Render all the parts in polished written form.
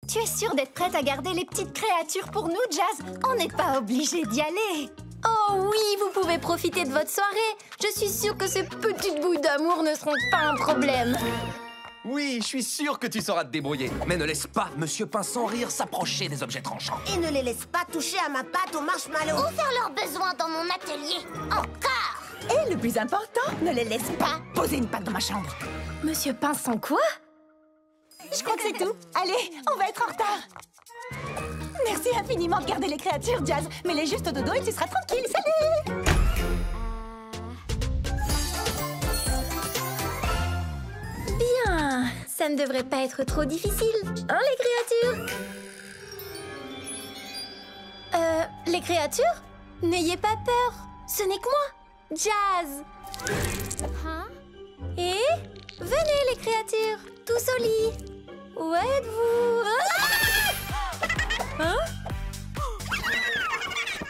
Tu es sûre d'être prête à garder les petites créatures pour nous, Jazz? On n'est pas obligé d'y aller. Oh oui, vous pouvez profiter de votre soirée. Je suis sûre que ces petites bouilles d'amour ne seront pas un problème. Oui, je suis sûr que tu sauras te débrouiller. Mais ne laisse pas Monsieur Pain sans rire s'approcher des objets tranchants. Et ne les laisse pas toucher à ma pâte au marshmallow. Ou faire leurs besoins dans mon atelier. Encore. Et le plus important, ne les laisse pas poser une patte dans ma chambre. Monsieur Pinson quoi? Je crois que c'est tout. Allez, on va être en retard. Merci infiniment de garder les créatures, Jazz. Mets-les juste au dodo et tu seras tranquille. Salut! Bien, ça ne devrait pas être trop difficile, hein les créatures? Les créatures? N'ayez pas peur, ce n'est que moi, Jazz. Hein? Et venez les créatures, tous au lit. Où êtes-vous? Hein?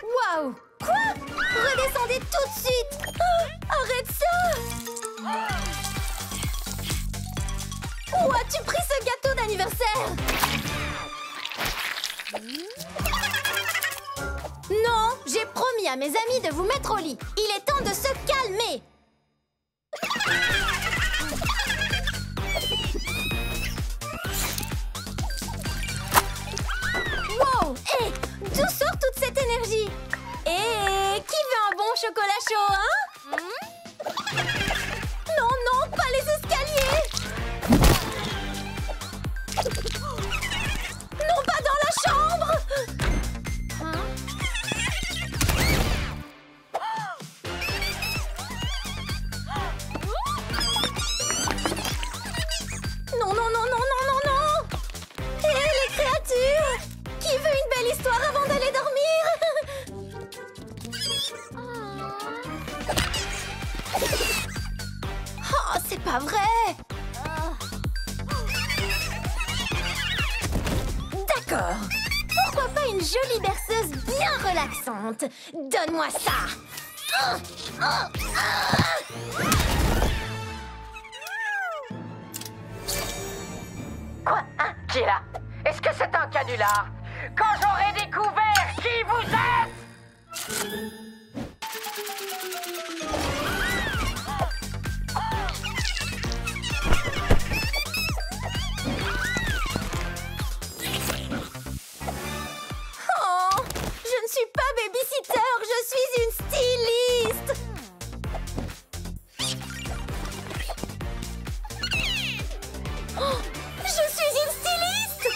Waouh! Quoi? Redescendez tout de suite! Arrête ça! Où as-tu pris ce gâteau d'anniversaire? Non, j'ai promis à mes amis de vous mettre au lit. Il est temps de se calmer. Wow! Hé! D'où sort toute cette énergie? Et qui veut un bon chocolat chaud, hein? Non, non, pas les escaliers! Non, pas dans la chambre! Non, non, non, non, non, non, non! Hé, les créatures! Qui veut une belle histoire avant d'aller dormir? Oh, c'est pas vrai! D'accord. Pourquoi pas une jolie berceuse bien relaxante? Donne-moi ça! Quoi? Hein? Qui est là? Est-ce que c'est un canular? Quand j'aurai découvert qui vous êtes! Oh, je ne suis pas babysitter, je suis une styliste. Oh, je suis une styliste.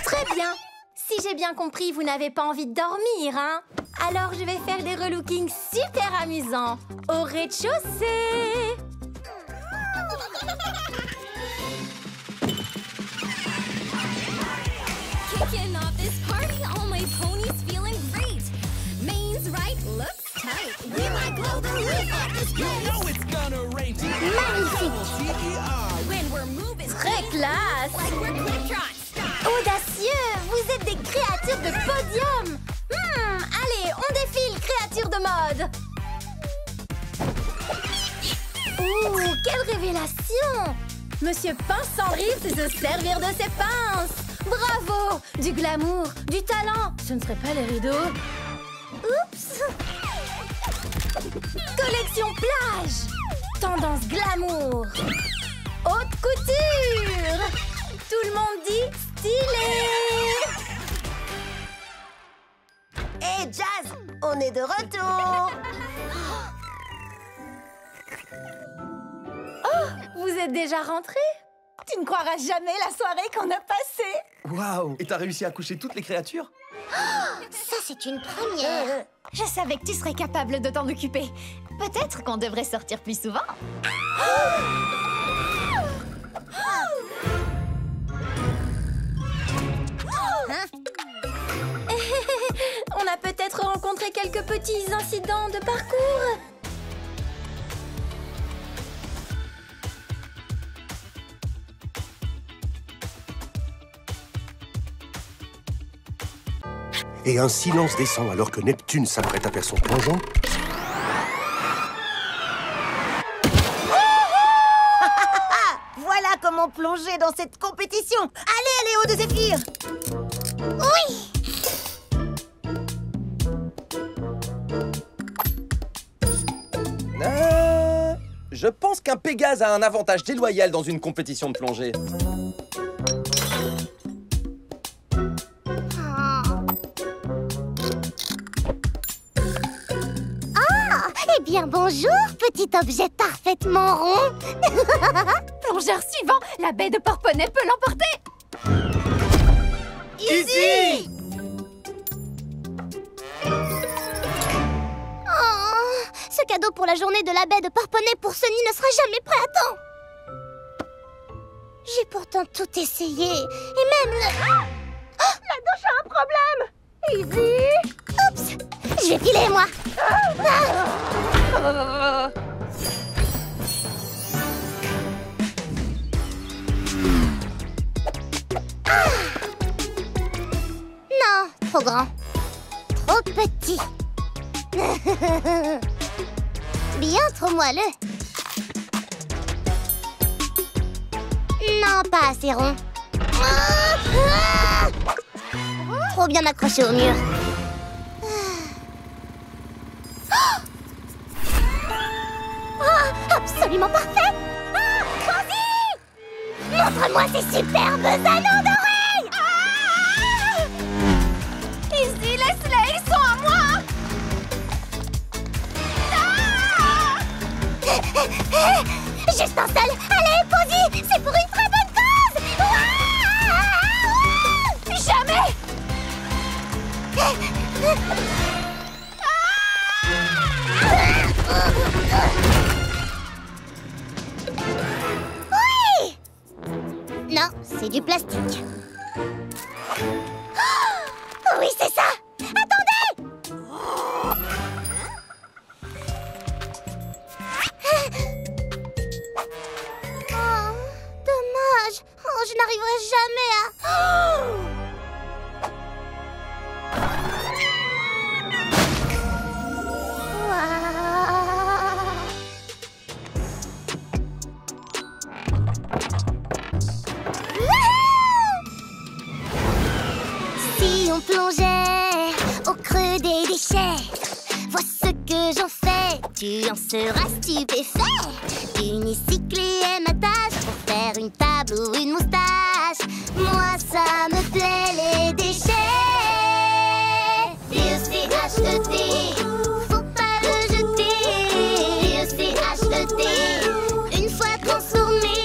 Très bien. Si j'ai bien compris, vous n'avez pas envie de dormir, hein? Alors je vais faire des relookings super amusants au rez-de-chaussée. Kicking off this party, all my ponies feeling great. Main's right, looks tight. We might blow the roof off this place. Magnifique. When we're moving, Très classe. like we're quick trot style. Audacieux, vous êtes des créatures de podium. Allez, on défile, créatures de mode. Ouh, quelle révélation! Monsieur Pince sans rire sait se servir de ses pinces. Bravo! Du glamour, du talent. Ce ne serait pas les rideaux. Oups! Collection plage. Tendance glamour. Haute couture. Tout le monde dit stylé. Hé, Jazz, on est de retour. Vous êtes déjà rentré? Tu ne croiras jamais la soirée qu'on a passée. Waouh! Et t'as réussi à coucher toutes les créatures? Ça, c'est une première. Je savais que tu serais capable de t'en occuper. Peut-être qu'on devrait sortir plus souvent. On a peut-être rencontré quelques petits incidents de parcours. Et un silence descend alors que Neptune s'apprête à faire son plongeon. Voilà comment plonger dans cette compétition. Allez, Eau de Zéphyr! Oui! Je pense qu'un Pégase a un avantage déloyal dans une compétition de plongée. Eh bien, bonjour, petit objet parfaitement rond. Plongeur suivant, la baie de Porponnet peut l'emporter. Easy! Oh, ce cadeau pour la journée de la baie de Porponnet pour Sunny ne sera jamais prêt à temps. J'ai pourtant tout essayé, et même le... Oh, la douche a un problème. Easy. Oups, je vais filer, moi. Non, trop grand. Trop petit. Bien trop moelleux. Non, pas assez rond. Trop bien accroché au mur. Absolument parfait. Vas-y! Montre-moi ces superbes anneaux d'oreilles. Easy, laisse-les, ils sont à moi. Juste un seul. Allez, Posy, c'est pour une très bonne cause. Jamais. Oui! Non, c'est du plastique. Oui, c'est ça. Attendez! Oh, dommage. Oh, je n'arriverai jamais à... Si on plongeait au creux des déchets, vois ce que j'en fais, tu en seras stupéfait. Unicycle est ma tâche pour faire une table ou une moustache. Moi ça me plaît les déchets. D-E-C-H-E-T, faut pas le jeter. D-E-C-H-E-T, une fois transformé.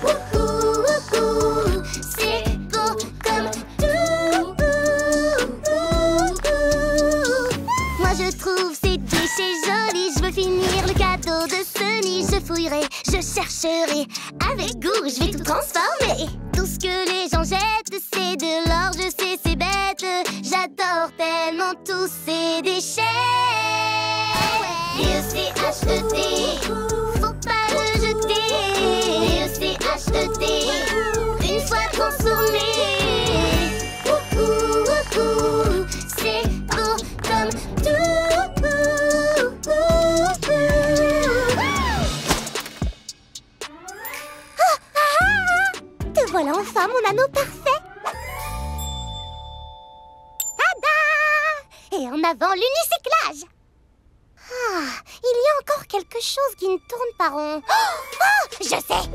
Wouhou, wouhou, c'est beau comme tout. Moi je trouve ces déchets jolis. Je veux finir le cadeau de Sunny. Je fouillerai, je chercherai. Avec goût, je vais tout transformer. Tout ce que les gens jettent, c'est de l'or. Je sais, c'est bête. J'adore tellement tous ces déchets. D-E-C-H-E-T, faut pas le jeter. D-E-C-H-E-T, une fois transformé. Wouhou, wouhou, c'est beau comme tout. Te voilà enfin mon anneau parfait. Tada! Et en avant l'unicyclage. Ah, il y a encore quelque chose qui ne tourne pas rond. Oh, je sais.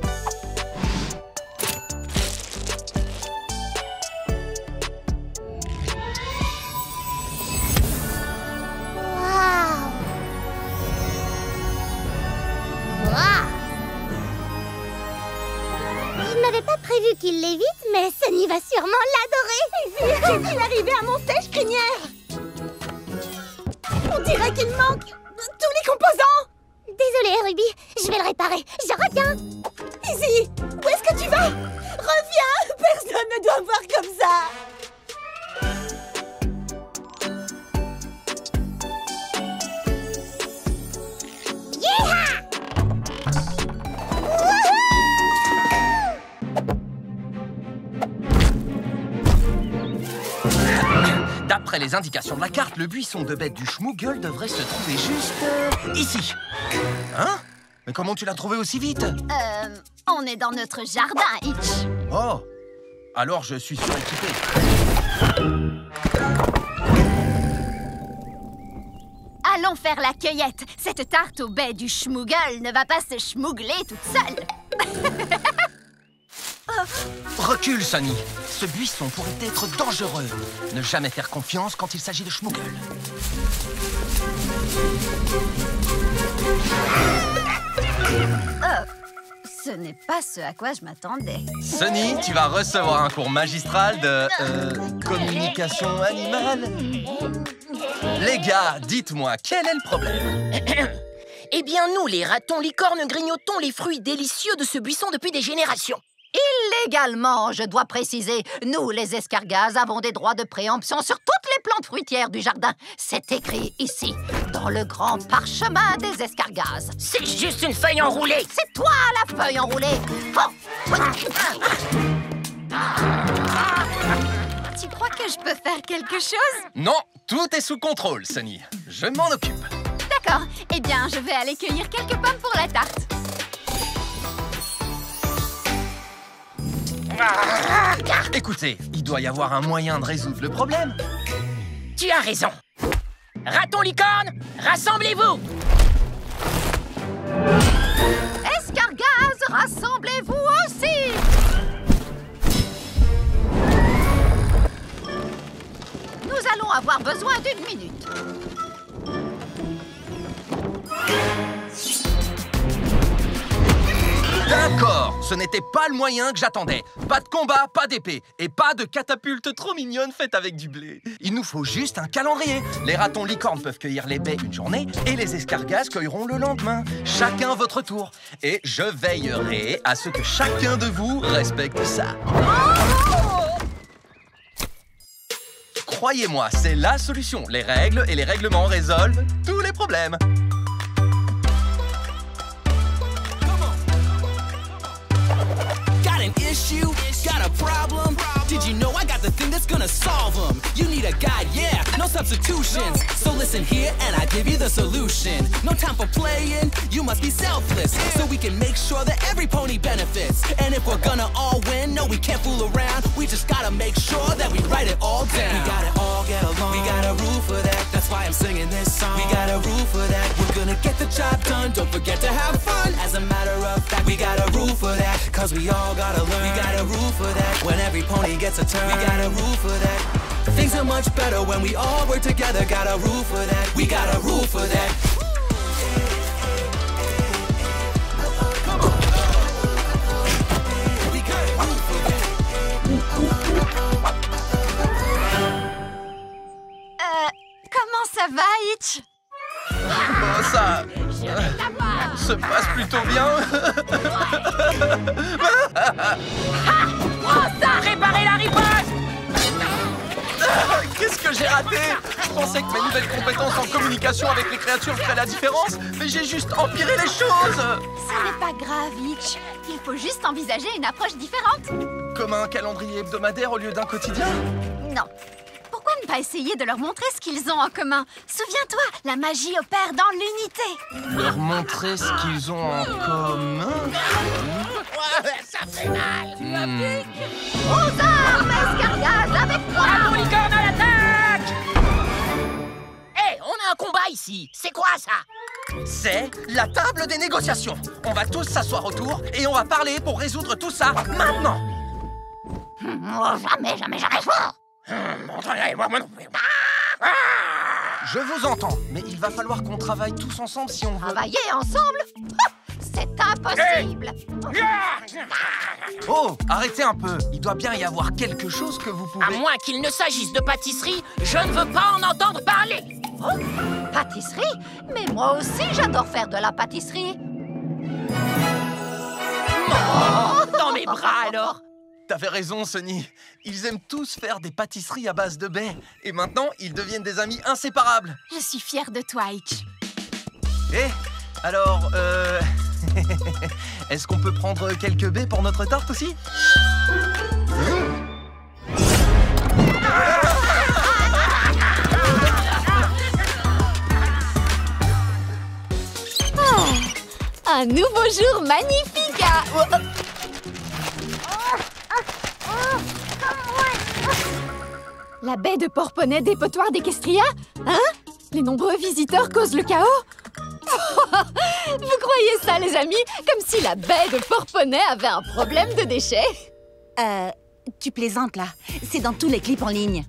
Waouh! Waouh! Je n'avais pas prévu qu'il l'évite, mais Sunny va sûrement l'adorer. Qu'est-il arrivé à mon sèche-crinière? On dirait qu'il manque tous les composants. Désolée, Ruby, je vais le réparer. Je reviens. Izzy, où est-ce que tu vas? Reviens, personne ne doit me voir comme ça. Yeeha! D'après les indications de la carte, le buisson de bête du Schmoogle devrait se trouver juste... ici. Hein? Mais comment tu l'as trouvé aussi vite? On est dans notre jardin, Hitch. Oh, alors je suis suréquipé. Allons faire la cueillette. Cette tarte au baies du schmouggle ne va pas se schmougler toute seule. Recule, Sunny. Ce buisson pourrait être dangereux. Ne jamais faire confiance quand il s'agit de schmouggle. Ce n'est pas ce à quoi je m'attendais. Sunny, tu vas recevoir un cours magistral de... communication animale. Les gars, dites-moi, quel est le problème? Eh bien, nous, les ratons licornes, grignotons les fruits délicieux de ce buisson depuis des générations. Illégalement, je dois préciser, nous, les escargas, avons des droits de préemption sur toutes les plantes fruitières du jardin. C'est écrit ici, dans le grand parchemin des escargas. C'est juste une feuille enroulée. C'est toi, la feuille enroulée. Oh. Tu crois que je peux faire quelque chose? Non, tout est sous contrôle, Sunny. Je m'en occupe. D'accord. Eh bien, je vais aller cueillir quelques pommes pour la tarte. Écoutez, il doit y avoir un moyen de résoudre le problème. Tu as raison. Ratons licornes, rassemblez-vous. Escargas, rassemblez-vous aussi. Nous allons avoir besoin d'1 minute. D'accord, ce n'était pas le moyen que j'attendais. Pas de combat, pas d'épée, et pas de catapulte trop mignonne faite avec du blé. Il nous faut juste un calendrier. Les ratons licornes peuvent cueillir les baies une journée, et les escargas cueilleront le lendemain. Chacun votre tour. Et je veillerai à ce que chacun de vous respecte ça. Croyez-moi, c'est la solution. Les règles et les règlements résolvent tous les problèmes. Got an issue? Got a problem? Did you know I got the thing that's gonna solve them? You need a guide, yeah, no substitutions. So listen here and I give you the solution. No time for playing, you must be selfless. So we can make sure that every pony benefits. And if we're gonna all win, no, we can't fool around. We just gotta make sure that we write it all down. We gotta all get along, we got a rule for that. That's why I'm singing this song. We got a rule for that. We're gonna get the job done, don't forget to have fun. As a matter of fact, we got a rule for that. Cause we all gotta learn. We got a rule for that. When every pony gets a turn, we got a rule for that. Things are much better when we all work together. Got a rule for that. We got a rule for that. We got a rule for that. Comment ça va, Hitch? Oh, ça se passe plutôt bien. Réparez la riposte. Qu'est-ce que j'ai raté? Je pensais que mes nouvelles compétences en communication avec les créatures feraient la différence, mais j'ai juste empiré les choses. Ce n'est pas grave, Hitch. Il faut juste envisager une approche différente. Comme un calendrier hebdomadaire au lieu d'un quotidien? Non. Pourquoi ne pas essayer de leur montrer ce qu'ils ont en commun? Souviens-toi, la magie opère dans l'unité. Leur montrer ce qu'ils ont en commun? Ça fait mal. Aux armes, escargas, avec moi. Ratons licornes à l'attaque. Hé, on a un combat ici. C'est quoi ça? C'est la table des négociations. On va tous s'asseoir autour et on va parler pour résoudre tout ça maintenant. Jamais. Je vous entends, mais il va falloir qu'on travaille tous ensemble si on veut... Travailler ensemble? C'est impossible. Oh, arrêtez un peu. Il doit bien y avoir quelque chose que vous pouvez... À moins qu'il ne s'agisse de pâtisserie, je ne veux pas en entendre parler. Oh, pâtisserie? Mais moi aussi, j'adore faire de la pâtisserie. Dans mes bras, alors. T'avais raison, Sunny. Ils aiment tous faire des pâtisseries à base de baies. Et maintenant, ils deviennent des amis inséparables. Je suis fière de toi, Hitch. Eh, alors, est-ce qu'on peut prendre quelques baies pour notre tarte aussi? Un nouveau jour magnifique à... La baie de Porponnet, dépotoir d'Equestria? Hein? Les nombreux visiteurs causent le chaos? Vous croyez ça, les amis? Comme si la baie de Porponnet avait un problème de déchets? Tu plaisantes, là. C'est dans tous les clips en ligne.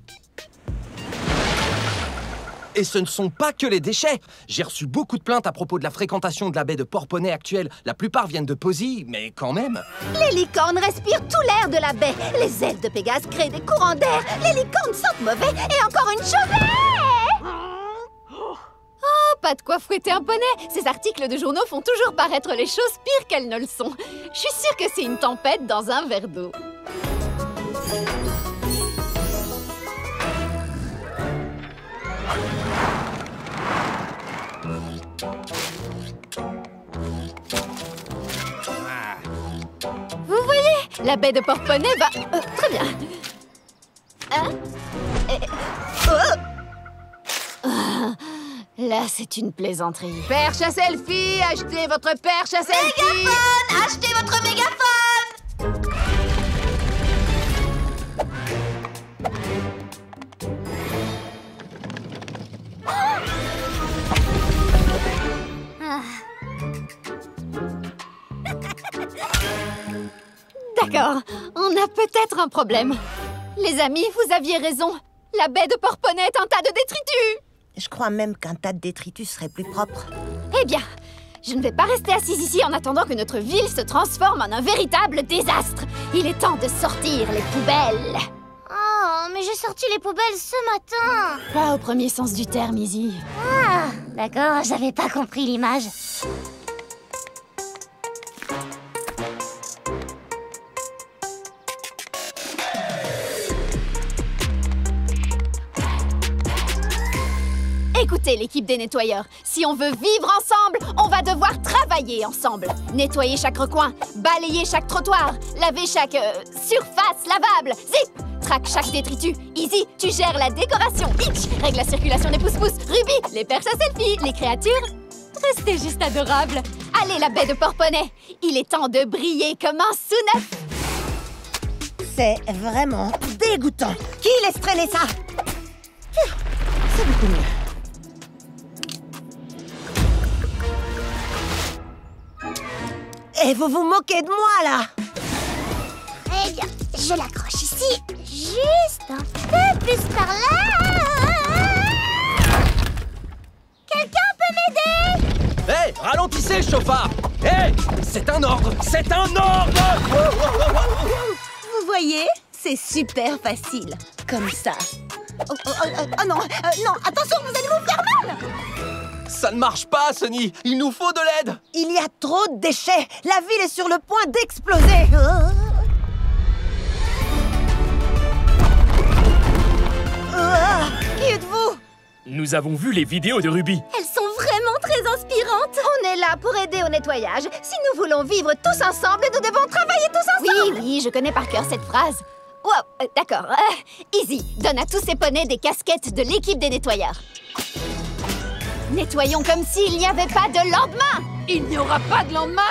Et ce ne sont pas que les déchets. J'ai reçu beaucoup de plaintes à propos de la fréquentation de la baie de Porponnet actuelle. La plupart viennent de Posy, mais quand même. Les licornes respirent tout l'air de la baie. Les ailes de Pégase créent des courants d'air. Les licornes sentent mauvais et encore une chauvet! Oh, pas de quoi fouetter un poney. Ces articles de journaux font toujours paraître les choses pires qu'elles ne le sont. Je suis sûre que c'est une tempête dans un verre d'eau. Vous voyez, la baie de Porponnet va... très bien. Hein? Là, c'est une plaisanterie. Perche à selfie, achetez votre perche à selfie. Mégaphone! Achetez votre mégaphone! D'accord, on a peut-être un problème. Les amis, vous aviez raison. La baie de Porponnet est un tas de détritus. Je crois même qu'un tas de détritus serait plus propre. Eh bien, je ne vais pas rester assise ici en attendant que notre ville se transforme en un véritable désastre. Il est temps de sortir les poubelles. Oh, mais j'ai sorti les poubelles ce matin. Pas au premier sens du terme, Izzy. Ah, d'accord, j'avais pas compris l'image. Écoutez, l'équipe des nettoyeurs, si on veut vivre ensemble, on va devoir travailler ensemble. Nettoyer chaque recoin, balayer chaque trottoir, laver chaque surface lavable. Zip, traque chaque détritus. Izzy, tu gères la décoration. Itch, règle la circulation des pouces-pouces. Ruby, les perches à selfie. Les créatures, restez juste adorables. Allez, la baie de Porponnet, il est temps de briller comme un sous-neuf. C'est vraiment dégoûtant. Qui laisse traîner ça? C'est beaucoup mieux. Et vous vous moquez de moi, là? Eh bien, je l'accroche ici, juste un peu plus par là. Quelqu'un peut m'aider? Hé, ralentissez le chauffard! Hé, c'est un ordre! C'est un ordre! Vous voyez? C'est super facile. Comme ça. Oh non, non, attention, vous allez vous faire mal! Ça ne marche pas, Sunny! Il nous faut de l'aide! Il y a trop de déchets. La ville est sur le point d'exploser. Qui êtes-vous? Nous avons vu les vidéos de Ruby. Elles sont vraiment très inspirantes. On est là pour aider au nettoyage. Si nous voulons vivre tous ensemble, nous devons travailler tous ensemble. Oui, je connais par cœur cette phrase. Wow, d'accord. Izzy, donne à tous ces poneys des casquettes de l'équipe des nettoyeurs. Nettoyons comme s'il n'y avait pas de lendemain. Il n'y aura pas de lendemain.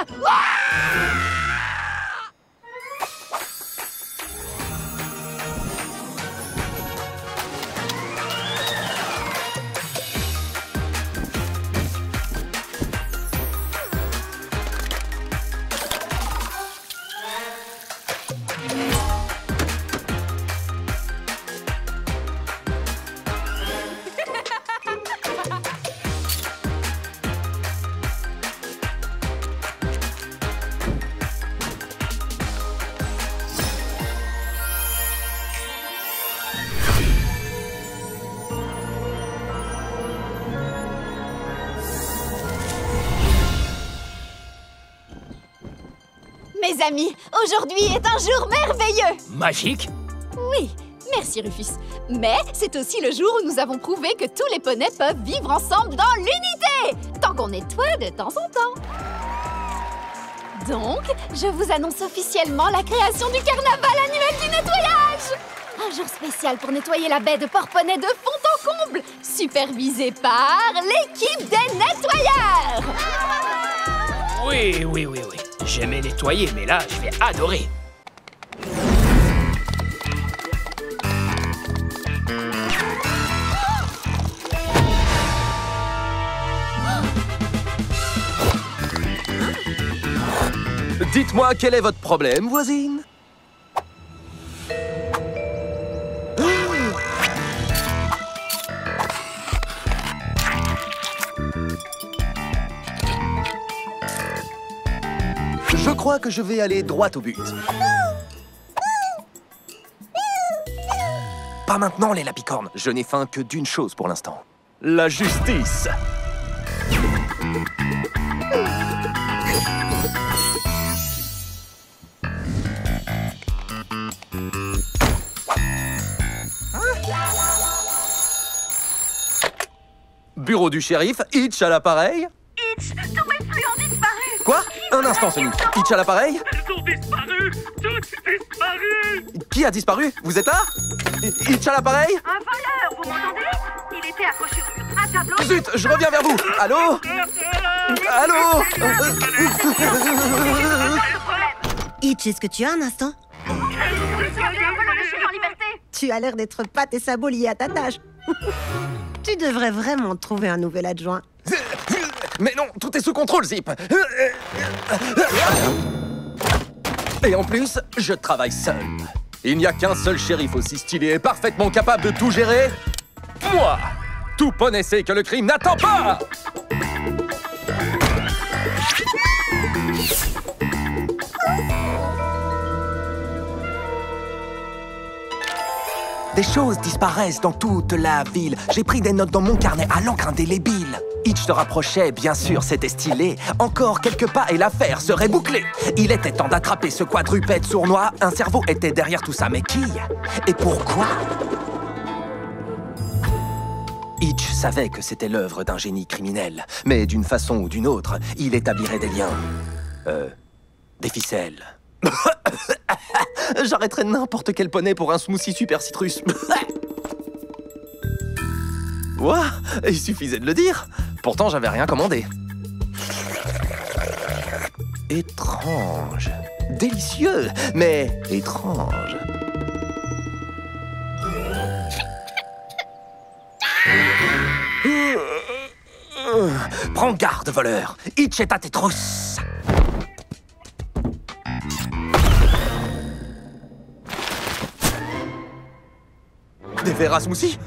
Mes amis, aujourd'hui est un jour merveilleux. Magique? Oui, merci Rufus. Mais c'est aussi le jour où nous avons prouvé que tous les poneys peuvent vivre ensemble dans l'unité, tant qu'on nettoie de temps en temps. Donc, je vous annonce officiellement la création du carnaval annuel du nettoyage. Un jour spécial pour nettoyer la baie de Porponnet de fond en comble, supervisé par l'équipe des nettoyeurs. Oui. J'aimais nettoyer, mais là, je vais adorer. Dites-moi, quel est votre problème, voisine? Je crois que je vais aller droit au but. Pas maintenant, les lapicornes. Je n'ai faim que d'une chose pour l'instant. La justice. Bureau du shérif, Hitch à l'appareil. Hitch, tous mes flux ont disparu. Quoi? Un instant, Sonic. Hitch à l'appareil? Elles ont disparu. Toutes disparues. Qui a disparu? Vous êtes là? Hitch à l'appareil? Un voleur, vous m'entendez? Il était accroché au mur. Un tableau. Zut, je reviens vers vous. Allô? Allô? Hitch, est-ce que tu as un instant? Tu as l'air d'être patte et sabot liés à ta tâche. Tu devrais vraiment trouver un nouvel adjoint. Mais non, tout est sous contrôle, Zip. Et en plus, je travaille seul. Il n'y a qu'un seul shérif aussi stylé et parfaitement capable de tout gérer. Moi! Tout poney sait que le crime n'attend pas! Des choses disparaissent dans toute la ville. J'ai pris des notes dans mon carnet à l'encre indélébile. Hitch se rapprochait, bien sûr, c'était stylé. Encore quelques pas et l'affaire serait bouclée. Il était temps d'attraper ce quadrupède sournois. Un cerveau était derrière tout ça, mais qui? Et pourquoi? Hitch savait que c'était l'œuvre d'un génie criminel. Mais d'une façon ou d'une autre, il établirait des liens. Des ficelles. J'arrêterais n'importe quel poney pour un smoothie super citrus. Ouah, il suffisait de le dire. Pourtant, j'avais rien commandé. Étrange. Délicieux, mais étrange. Prends garde, voleur. Hitch est à tes trousses. Des verres à smoothie?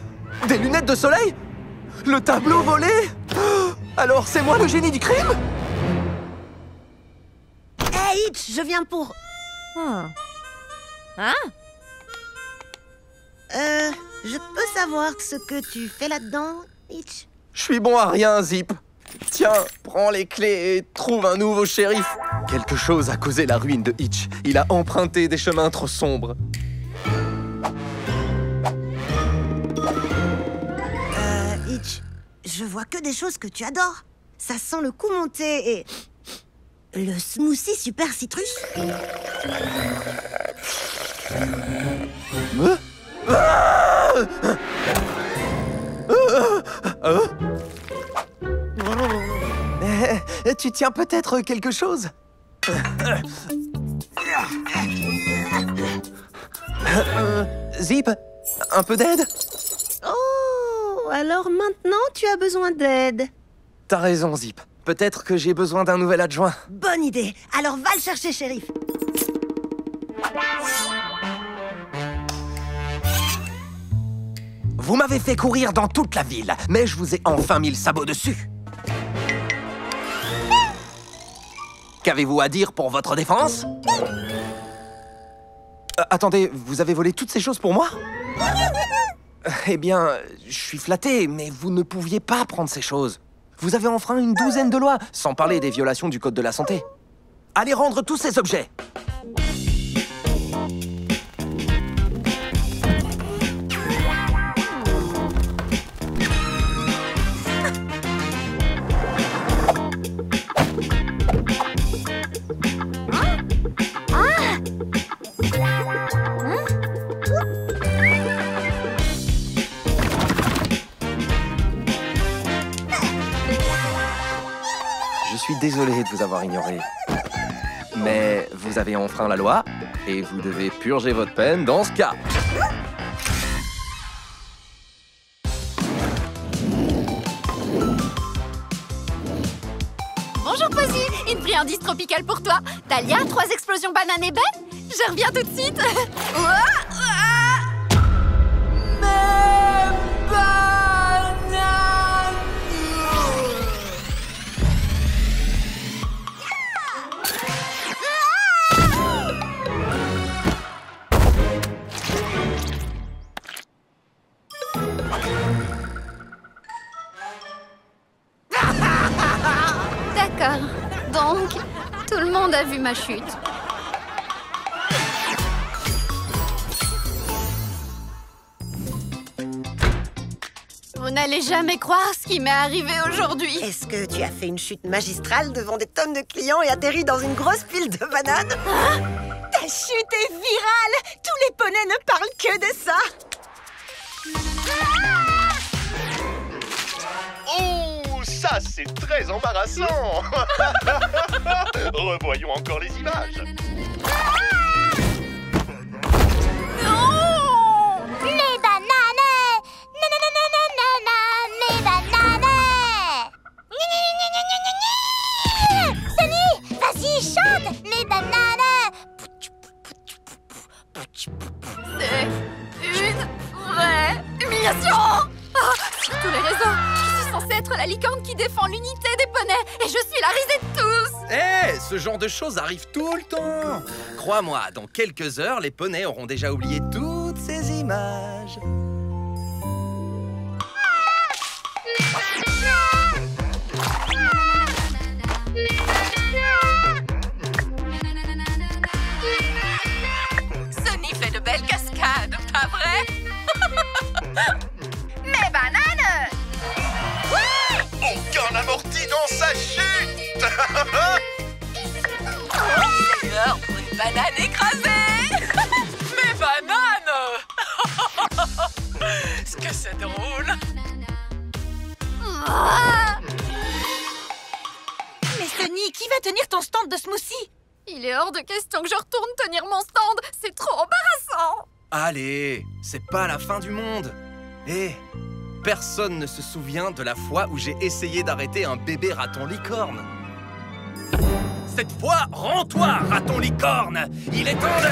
Des lunettes de soleil? Le tableau volé? Alors c'est moi le génie du crime? Hey Hitch, je viens pour... Hein? Je peux savoir ce que tu fais là-dedans, Hitch? Je suis bon à rien, Zip. Tiens, prends les clés et trouve un nouveau shérif. Quelque chose a causé la ruine de Hitch. Il a emprunté des chemins trop sombres. Hitch, je vois que des choses que tu adores. Ça sent le coup monté et... le smoothie super citrus. Tu tiens peut-être quelque chose? Zip, un peu d'aide? Oh, alors maintenant tu as besoin d'aide. T'as raison, Zip. Peut-être que j'ai besoin d'un nouvel adjoint. Bonne idée. Alors va le chercher, shérif. Vous m'avez fait courir dans toute la ville, mais je vous ai enfin mis le sabot dessus. Qu'avez-vous à dire pour votre défense? Attendez, vous avez volé toutes ces choses pour moi? Eh bien, je suis flatté, mais vous ne pouviez pas prendre ces choses. Vous avez enfreint une douzaine de lois, sans parler des violations du Code de la santé. Allez rendre tous ces objets. suis désolé de vous avoir ignoré. Mais vous avez enfreint la loi et vous devez purger votre peine dans ce cas. Bonjour Posy, une friandise tropicale pour toi. Talia, 3 explosions bananes et baies. Je reviens tout de suite. D'accord. Donc, tout le monde a vu ma chute. Vous n'allez jamais croire ce qui m'est arrivé aujourd'hui. Est-ce que tu as fait une chute magistrale devant des tonnes de clients et atterri dans une grosse pile de bananes? Ta chute est virale! Tous les poneys ne parlent que de ça! Oh, ça c'est très embarrassant. Revoyons encore les images. Non! Les bananes! Nananananana, mes bananes! Sunny, vas-y, chante! Mes bananes! C'est une vraie humiliation! Sur tous les réseaux, je suis censée être la licorne qui défend l'unité des poneys et je suis la risée de tous! Hé, ce genre de choses arrive tout le temps. Crois-moi, dans quelques heures, les poneys auront déjà oublié toutes ces images. Sunny fait de belles cascades, pas vrai? Mes bananes! Aucun amorti dans sa chute. C'est l'heure pour une banane écrasée! Mes bananes! Est-ce que c'est drôle? Mais Sunny, qui va tenir ton stand de smoothie? Il est hors de question que je retourne tenir mon stand. C'est trop embarrassant. Allez, c'est pas la fin du monde. Hé, personne ne se souvient de la fois où j'ai essayé d'arrêter un bébé raton licorne. Cette fois, rends-toi, raton licorne. Il est temps de...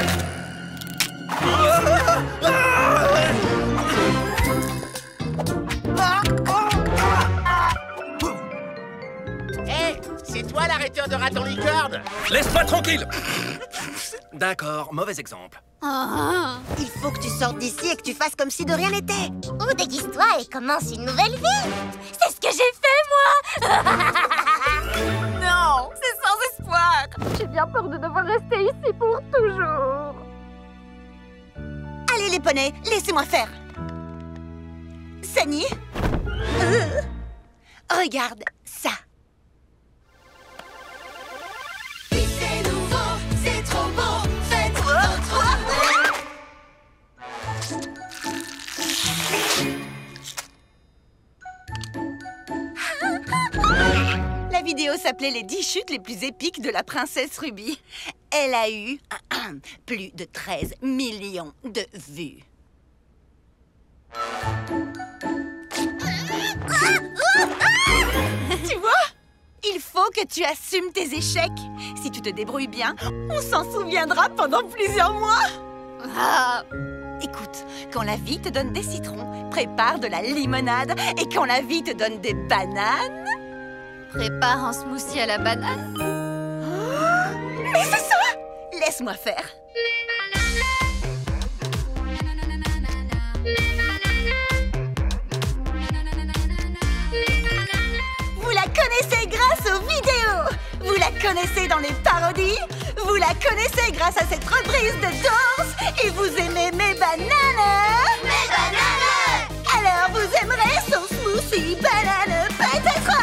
Hé, c'est toi l'arrêteur de raton licorne? Laisse-moi tranquille. D'accord, mauvais exemple. Il faut que tu sortes d'ici et que tu fasses comme si de rien n'était. Ou déguise-toi et commence une nouvelle vie. C'est ce que j'ai fait, moi. Non, c'est sans espoir. J'ai bien peur de devoir rester ici pour toujours. Allez les poneys, laissez-moi faire. Sunny, regarde ça. C'est nouveau, c'est trop beau, faites votre La vidéo s'appelait les 10 chutes les plus épiques de la princesse Ruby. Elle a eu plus de 13 millions de vues. Tu vois? Il faut que tu assumes tes échecs. Si tu te débrouilles bien, on s'en souviendra pendant plusieurs mois. Écoute, quand la vie te donne des citrons, prépare de la limonade. Et quand la vie te donne des bananes... Prépare un smoothie à la banane. Mais c'est ça! Laisse-moi faire. Vous la connaissez grâce aux vidéos. Vous la connaissez dans les parodies. Vous la connaissez grâce à cette reprise de danse. Et vous aimez mes bananes. Mes bananes! Alors vous aimerez son smoothie banane peut-être.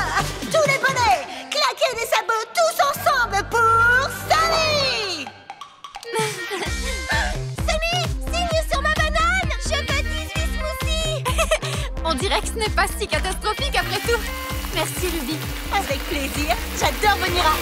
Tous les bonnets, claquez des sabots tous ensemble pour Sunny. Sunny, signe sur ma banane. Je veux 18 smoothies. On dirait que ce n'est pas si catastrophique après tout. Merci, Ruby. Avec plaisir. J'adore venir à...